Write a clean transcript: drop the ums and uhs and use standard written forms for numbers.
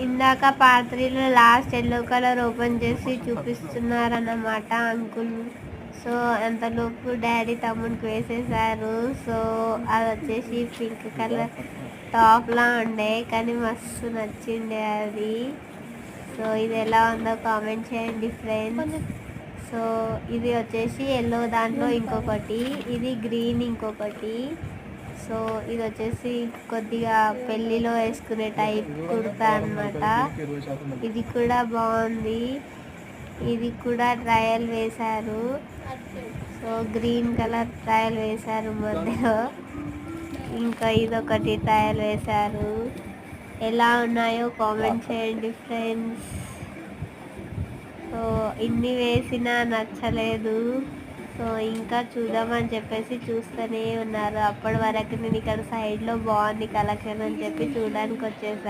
ఇందాక పాత్రలో last yellow colour open చేసి చూపిస్తున్నారన్నమాట అంకుల్. సో అంతలోపు డాడీ తమ్మునికి వేసేసారు. సో అది వచ్చేసి పింక్ కలర్ టాప్లా ఉండే, కానీ మస్తు నచ్చిండే అది. సో ఇది ఎలా ఉందో కామెంట్ చేయండి ఫ్రెండ్స్. సో ఇది వచ్చేసి ఎల్లో దాంట్లో ఇంకొకటి, ఇది గ్రీన్ ఇంకొకటి. సో ఇది వచ్చేసి కొద్దిగా పెళ్ళిలో వేసుకునే టైప్ కుర్తా అన్నమాట. ఇది కూడా బాగుంది. ఇది కూడా ట్రయల్ వేశారు. సో గ్రీన్ కలర్ ట్రయల్ వేశారు మధ్యలో. ఇంకా ఇదొకటి ట్రయల్ వేశారు. ఎలా ఉన్నాయో కామెంట్ చేయండి ఫ్రెండ్స్. సో ఇన్ని వేసినా నచ్చలేదు. సో ఇంకా చూద్దామని చెప్పేసి చూస్తూనే ఉన్నారు. అప్పటి వరకు నేను ఇక్కడ సైడ్లో బాగుంది కలెక్షన్ అని చెప్పి చూడడానికి వచ్చేసాను.